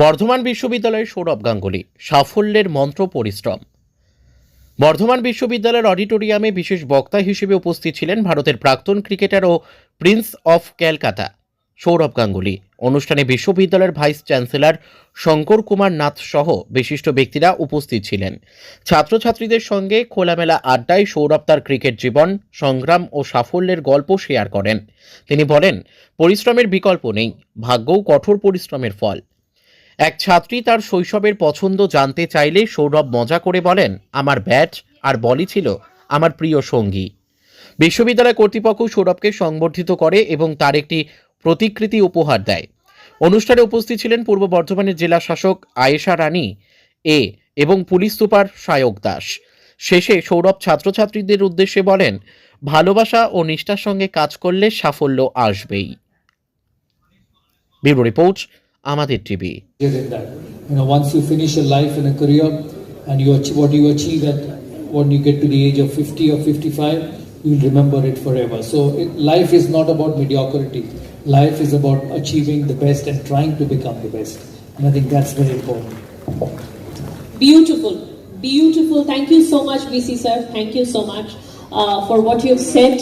বর্ধমান বিশ্ববিদ্যালয়ের সৌরভ গাঙ্গুলি সাফল্যের মন্ত্র পরিশ্রম। বর্ধমান বিশ্ববিদ্যালয়ের অডিটোরিয়ামে বিশেষ বক্তা হিসেবে উপস্থিত ছিলেন ভারতের প্রাক্তন ক্রিকেটার ও প্রিন্স অফ ক্যালকাটা সৌরভ গাঙ্গুলি। অনুষ্ঠানে বিশ্ববিদ্যালয়ের ভাইস চ্যান্সেলর শঙ্কর কুমার নাথ সহ বিশিষ্ট ব্যক্তিরা উপস্থিত ছিলেন। ছাত্রছাত্রীদের সঙ্গে খোলামেলা আড্ডায় সৌরভ তার ক্রিকেট জীবন, সংগ্রাম ও সাফল্যের গল্প শেয়ার করেন। তিনি বলেন, পরিশ্রমের বিকল্প নেই, ভাগ্যও কঠোর পরিশ্রমের ফল। এক ছাত্রী তার শৈশবের পছন্দ জানতে চাইলে সৌরভ মজা করে বলেন, আমার ব্যাট আর বলই ছিল আমার প্রিয় সঙ্গী। বিশ্ববিদ্যালয় কর্তৃপক্ষ সৌরভকে সংবর্ধিত করে এবং তার একটি প্রতিকৃতি উপহার দেয়। অনুষ্ঠানে উপস্থিত ছিলেন পূর্ব বর্ধমানের জেলা শাসক আয়েশা রানী এবং পুলিশ সুপার সায়ক দাস। শেষে সৌরভ ছাত্রছাত্রীদের উদ্দেশ্যে বলেন, ভালোবাসা ও নিষ্ঠার সঙ্গে কাজ করলে সাফল্য আসবেই। ব্যুরো রিপোর্ট, আমাদের TV. Once you finish your life and a career, and what you achieve at when you get to the age of 50 or 55, you'll remember it forever. So life is not about mediocrity. Life is about achieving the best and trying to become the best. And I think that's very important. Beautiful, beautiful. Thank you so much, VC sir. Thank you so much for what you've said.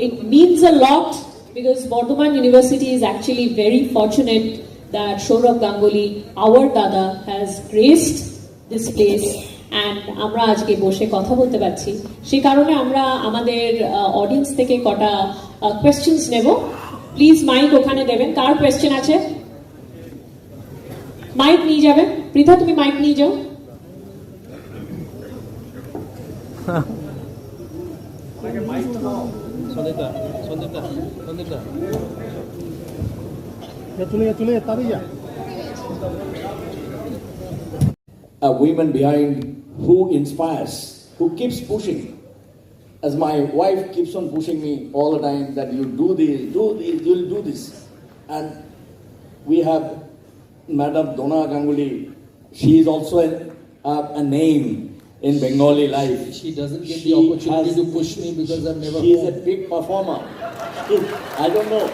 It means a lot because Bardhaman University is actually very fortunate that Saurabh Ganguly, our Dada, has graced this place and আমরা আজকে বসে কথা বলতে পারছি। সেই কারণে আমরা আমাদের অডিয়েন্স থেকে কটা কোয়েশ্চেন্স নেব। প্লিজ মাইক ওখানে দেবেন। কার কোয়েশ্চেন আছে? মাইক নিয়ে যাবেন। পৃথা, তুমি মাইক নিয়ে যাও। A woman behind who inspires, who keeps pushing. As my wife keeps on pushing me all the time that you do this, you'll do this. And we have Madam Dona Ganguly. She is also a name in Bengali life. She doesn't get the opportunity to push me because I've never. She is a big performer. I don't know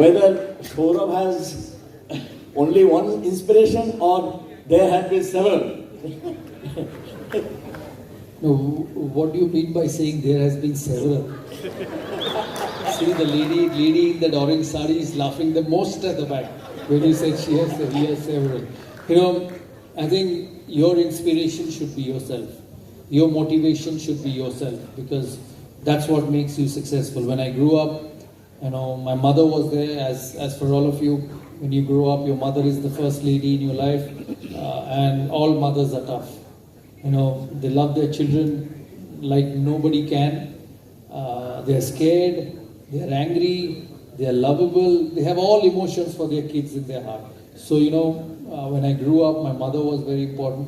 whether Saurabh has only one inspiration or there have been several. No, what do you mean by saying there has been several? See, the lady in that orange sari is laughing the most at the back when you said he has several. I think your inspiration should be yourself. Your motivation should be yourself because that's what makes you successful. When I grew up, my mother was there, as for all of you. When you grow up, your mother is the first lady in your life, and all mothers are tough. They love their children like nobody can. They're scared, they're angry, they're lovable. They have all emotions for their kids in their heart. So, when I grew up, my mother was very important,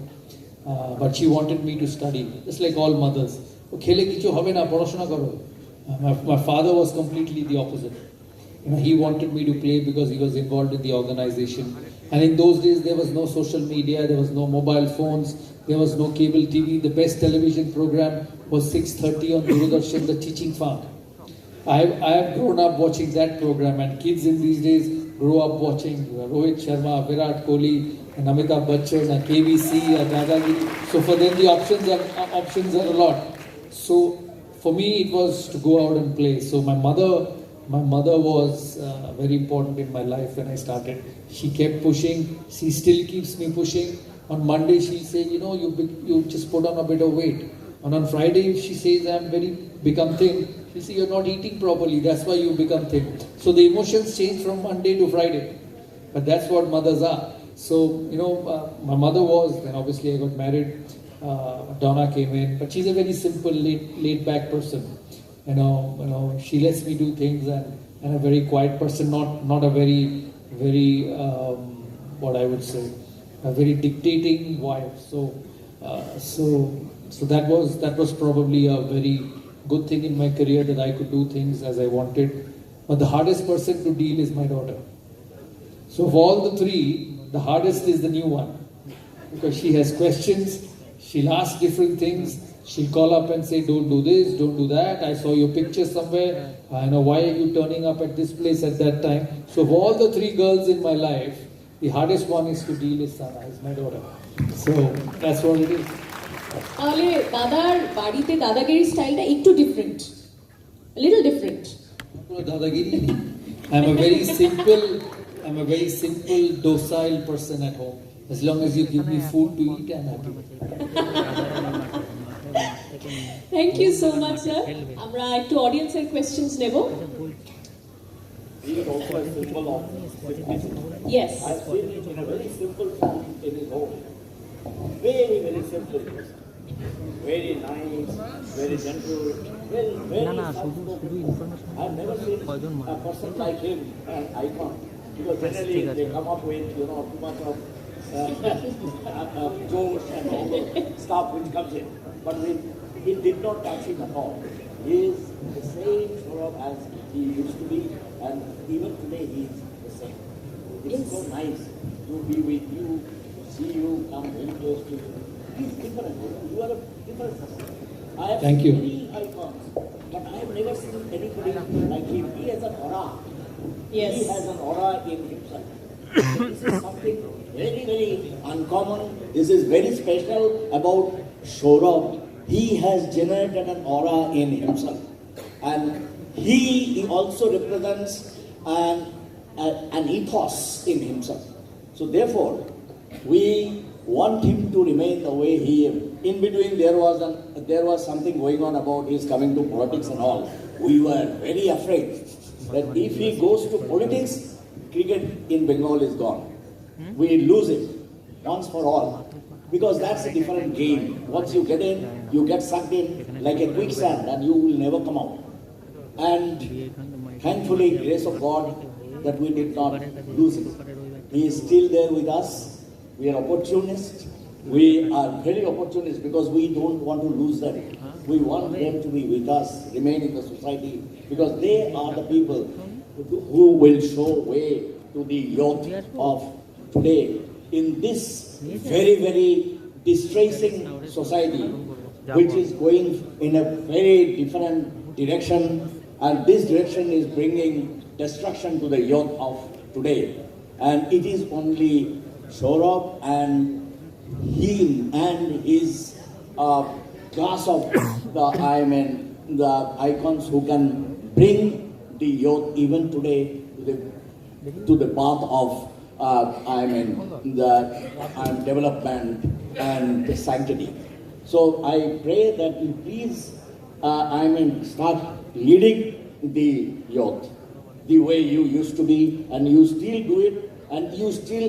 but she wanted me to study, just like all mothers. My father was completely the opposite. He wanted me to play because he was involved in the organization. And in those days, there was no social media, there was no mobile phones, there was no cable TV. The best television program was 6:30 on Doordarshan, The Teaching Farm. I have grown up watching that program, and kids in these days grow up watching Rohit Sharma, Virat Kohli, and Amitabh Bachchan, and KBC, and Dadagiri. So for them, the options are a lot. So for me, it was to go out and play. So my mother was very important in my life when I started. She kept pushing. She still keeps me pushing. On Monday, she'll say, you just put on a bit of weight. And on Friday, if she says, I'm become thin, she'll say, you're not eating properly. That's why you become thin. So the emotions change from Monday to Friday. But that's what mothers are. So, my mother was, then obviously I got married. Donna came in. But she's a very simple, laid back person. She lets me do things and a very quiet person, not a very, what I would say, a very dictating wife. So that was probably a very good thing in my career that I could do things as I wanted. But the hardest person to deal is my daughter. So of all the three, the hardest is the new one because she has questions. She'll ask different things. She'll call up and say, don't do this, don't do that. I saw your picture somewhere. I know why are you turning up at this place at that time. So of all the three girls in my life, The hardest one is to deal with Sana, is my daughter. So that's what it is. তাহলে দাদার বাড়িতে দাদাগিরি স্টাইলটা একটু different, little different. Dadagiri. I'm a very simple, docile person at home. As long as you give me food to eat, I'm happy. Thank you so much sir. আমরা একটু অডিয়েন্সের questions নেব। He is also a symbol of simplicity. Yes, I've seen him in a very simple form in his home. Very, very simple. Very nice, very gentle, very soft-spoken. I've never seen a person like him, an icon. Because generally they come up with, too much of Josh and all the stuff which comes in. But it did not touch him at all. He is the same sort of as he used to be, and even today he is the same. It's so nice to be with you, to see you, come very close to you. He's different. You are a different person. I have Thank seen you. many icons, but I have never seen anybody like him. He has an aura. Yes. He has an aura in himself. This is something very, very uncommon. This is very special about Saurabh. He has generated an aura in himself. And he also represents an ethos in himself. So therefore, we want him to remain the way he is. In between, there was something going on about his coming to politics and all. We were very afraid that if he goes to politics, cricket in Bengal is gone. We lose it once for all. Because that's a different game. Once you get in, you get sucked in like a quicksand and you will never come out. And thankfully, grace of God, that we did not lose it. He is still there with us. We are opportunists. We are very opportunists because we don't want to lose them. We want them to be with us, remain in the society, because they are the people who will show way to the youth of today in this very, very distressing society, which is going in a very different direction, and this direction is bringing destruction to the youth of today. And it is only Saurabh and him and his class of the icons who can bring the youth even today to the path of development and sanctity. So I pray that you please start leading the youth the way you used to be, and you still do it, and you still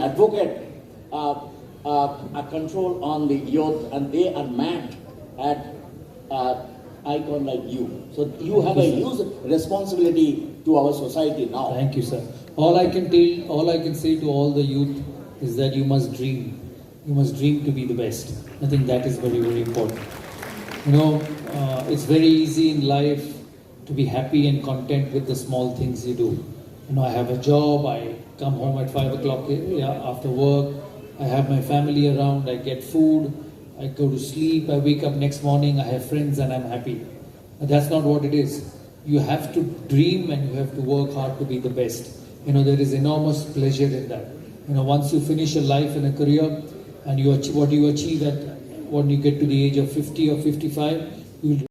advocate a control on the youth, and they are mad at icon like you. So you have a huge responsibility to our society now. Thank you, sir. All I can say to all the youth is that you must dream. You must dream to be the best. I think that is very, very important. It's very easy in life to be happy and content with the small things you do. I have a job, I come home at 5 o'clock after work, I have my family around, I get food, I go to sleep, I wake up next morning, I have friends and I'm happy. But that's not what it is. You have to dream and you have to work hard to be the best. There is enormous pleasure in that. Once you finish a life and a career and what you achieve when you get to the age of 50 or 55, you will